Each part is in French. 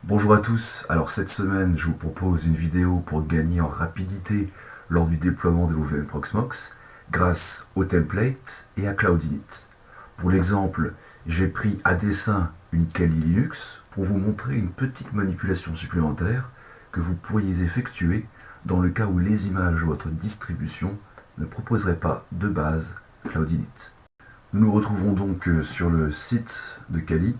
Bonjour à tous, alors cette semaine je vous propose une vidéo pour gagner en rapidité lors du déploiement de vos VM Proxmox grâce au template et à Cloudinit. Pour l'exemple, j'ai pris à dessein une Kali Linux pour vous montrer une petite manipulation supplémentaire que vous pourriez effectuer dans le cas où les images de votre distribution ne proposeraient pas de base Cloudinit. Nous nous retrouvons donc sur le site de Kali.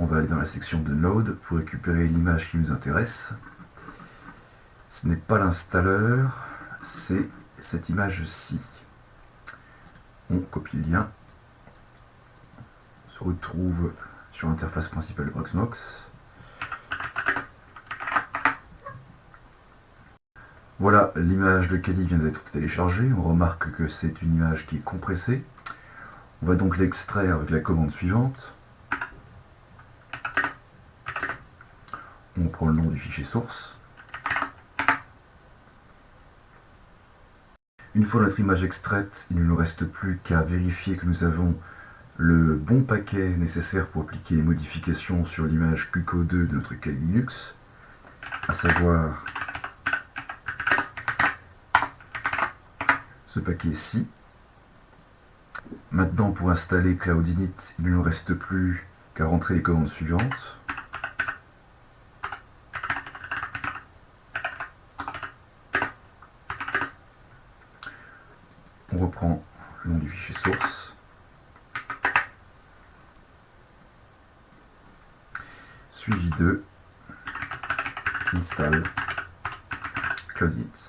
On va aller dans la section de Node pour récupérer l'image qui nous intéresse. Ce n'est pas l'installeur, c'est cette image-ci. On copie le lien. On se retrouve sur l'interface principale de Proxmox. Voilà, l'image de Kali vient d'être téléchargée. On remarque que c'est une image qui est compressée. On va donc l'extraire avec la commande suivante. On prend le nom du fichier source. Une fois notre image extraite, il ne nous reste plus qu'à vérifier que nous avons le bon paquet nécessaire pour appliquer les modifications sur l'image QCO2 de notre Kali Linux, à savoir ce paquet-ci. Maintenant, pour installer Cloudinit, il ne nous reste plus qu'à rentrer les commandes suivantes. On reprend le nom du fichier source. Suivi de install Cloudinit.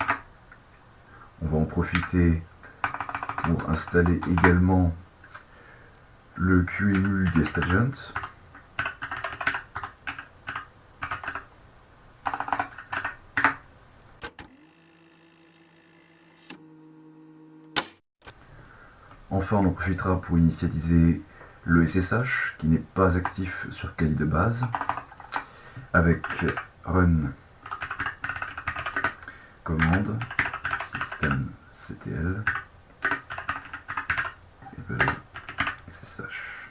On va en profiter pour installer également le QEMU Guest Agent. Enfin, on en profitera pour initialiser le SSH qui n'est pas actif sur Kali de base avec run commande systemctl SSH.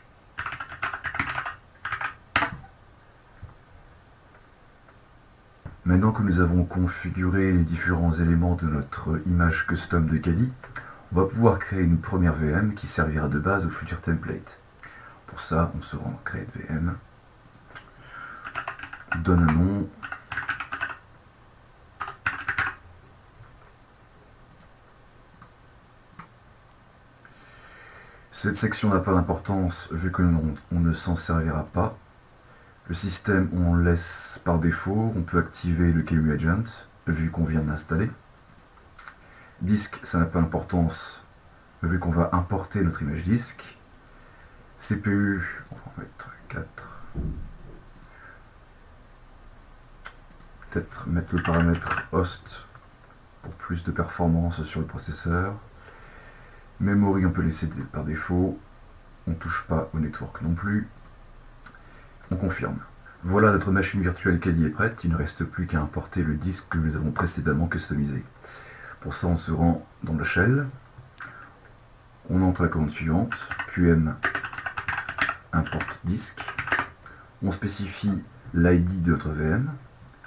Maintenant que nous avons configuré les différents éléments de notre image custom de Kali, on va pouvoir créer une première VM qui servira de base au futur template. Pour ça, on se rend dans Create VM, on donne un nom, cette section n'a pas d'importance vu que on ne s'en servira pas. Le système, on laisse par défaut, on peut activer le QEMU Agent vu qu'on vient de l'installer. Disque, ça n'a pas d'importance vu qu'on va importer notre image disque. CPU, on va mettre 4. Peut-être mettre le paramètre host pour plus de performance sur le processeur. Memory, on peut laisser par défaut. On ne touche pas au network non plus. On confirme. Voilà, notre machine virtuelle Kali est prête. Il ne reste plus qu'à importer le disque que nous avons précédemment customisé. Pour ça, on se rend dans le shell. On entre la commande suivante, qm import disque. On spécifie l'ID de notre VM,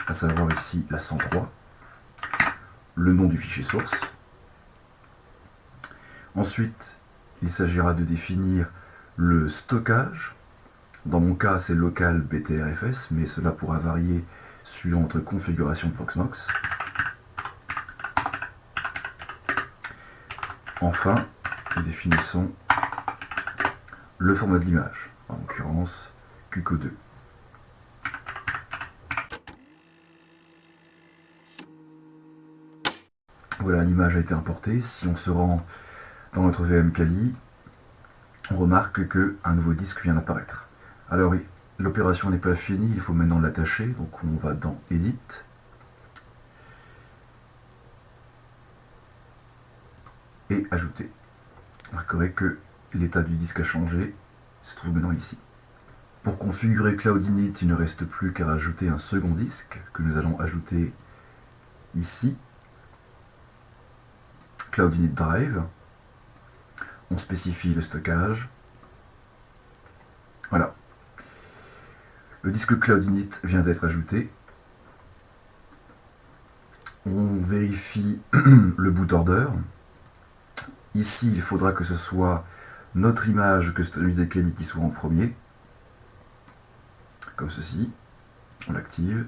à savoir ici la 103, le nom du fichier source. Ensuite, il s'agira de définir le stockage. Dans mon cas, c'est local btrfs, mais cela pourra varier suivant notre configuration de Proxmox. Enfin, nous définissons le format de l'image, en l'occurrence QCO2. Voilà, l'image a été importée. Si on se rend dans notre VM Kali, on remarque qu'un nouveau disque vient d'apparaître. Alors, l'opération n'est pas finie, il faut maintenant l'attacher. Donc on va dans Edit. Et ajouter. Vous remarquerez que l'état du disque a changé, il se trouve maintenant ici. Pour configurer Cloudinit, il ne reste plus qu'à rajouter un second disque que nous allons ajouter ici. Cloudinit Drive. On spécifie le stockage. Voilà. Le disque CloudInit vient d'être ajouté. On vérifie le boot order. Ici, il faudra que ce soit notre image customisée Kali qui soit en premier. Comme ceci. On l'active.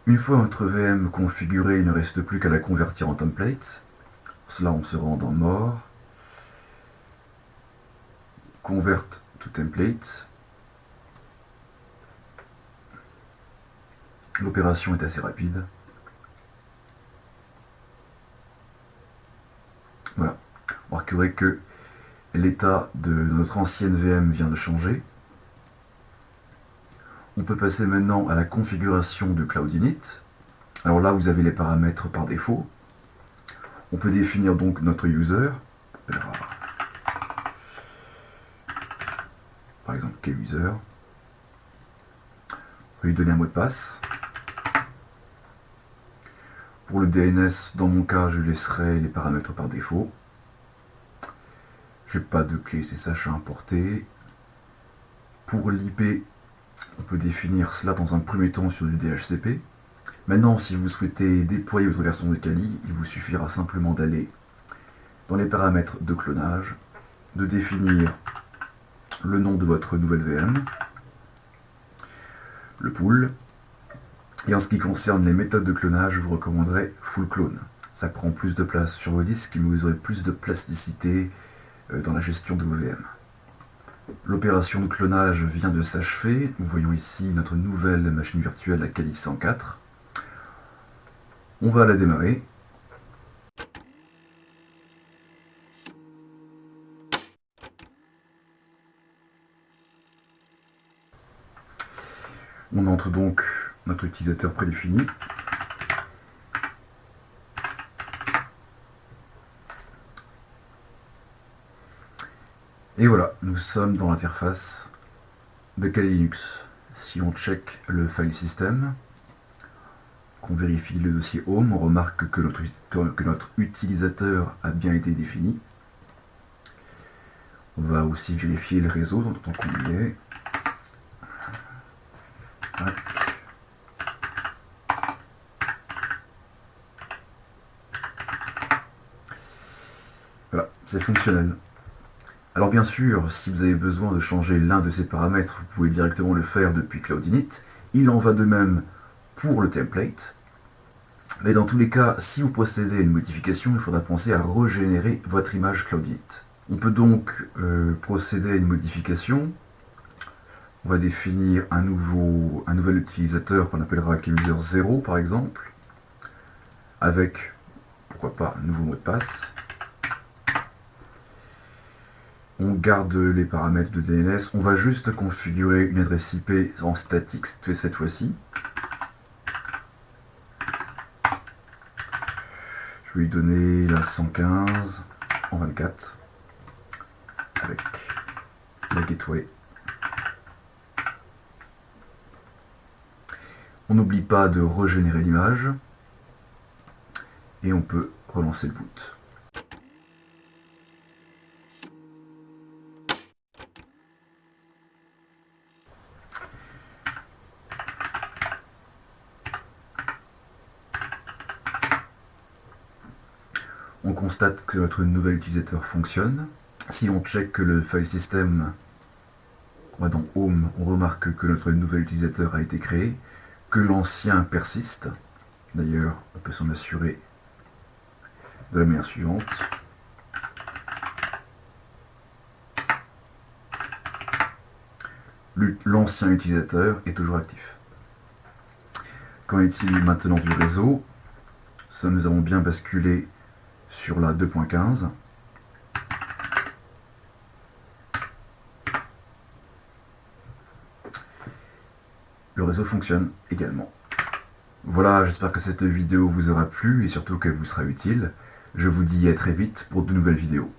Une fois notre VM configurée, il ne reste plus qu'à la convertir en template. Pour cela, on se rend dans More. Convert to template. L'opération est assez rapide. Voilà. Vous remarquerez que l'état de notre ancienne VM vient de changer. On peut passer maintenant à la configuration de CloudInit. Alors là, vous avez les paramètres par défaut. On peut définir donc notre user. Par exemple, KUser. On va lui donner un mot de passe. Pour le DNS, dans mon cas, je laisserai les paramètres par défaut. Je n'ai pas de clé SSH à importer. Pour l'IP, on peut définir cela dans un premier temps sur du DHCP. Maintenant, si vous souhaitez déployer votre version de Kali, il vous suffira simplement d'aller dans les paramètres de clonage, de définir le nom de votre nouvelle VM, le pool, et en ce qui concerne les méthodes de clonage, je vous recommanderais Full Clone. Ça prend plus de place sur vos disques, mais vous aurez plus de plasticité dans la gestion de vos VM. L'opération de clonage vient de s'achever. Nous voyons ici notre nouvelle machine virtuelle, la Kali 104. On va la démarrer. On entre donc notre utilisateur prédéfini. Et voilà, nous sommes dans l'interface de Kali Linux. Si on check le file system, qu'on vérifie le dossier Home, on remarque que notre utilisateur a bien été défini. On va aussi vérifier le réseau tant qu'on y est. Voilà, c'est fonctionnel. Alors bien sûr, si vous avez besoin de changer l'un de ces paramètres, vous pouvez directement le faire depuis CloudInit. Il en va de même pour le template. Mais dans tous les cas, si vous procédez à une modification, il faudra penser à régénérer votre image CloudInit. On peut donc procéder à une modification. On va définir un nouvel utilisateur qu'on appellera KUser 0 par exemple, avec, pourquoi pas, un nouveau mot de passe. On garde les paramètres de DNS. On va juste configurer une adresse IP en statique cette fois-ci. Je vais lui donner la 115 en 24 avec la gateway. On n'oublie pas de régénérer l'image et on peut relancer le boot. On constate que notre nouvel utilisateur fonctionne. Si on check que le file system, on va dans Home, on remarque que notre nouvel utilisateur a été créé, que l'ancien persiste. D'ailleurs, on peut s'en assurer de la manière suivante. L'ancien utilisateur est toujours actif. Qu'en est-il maintenant du réseau? Ça, nous avons bien basculé sur la 2.15. Le réseau fonctionne également. Voilà, j'espère que cette vidéo vous aura plu et surtout qu'elle vous sera utile. Je vous dis à très vite pour de nouvelles vidéos.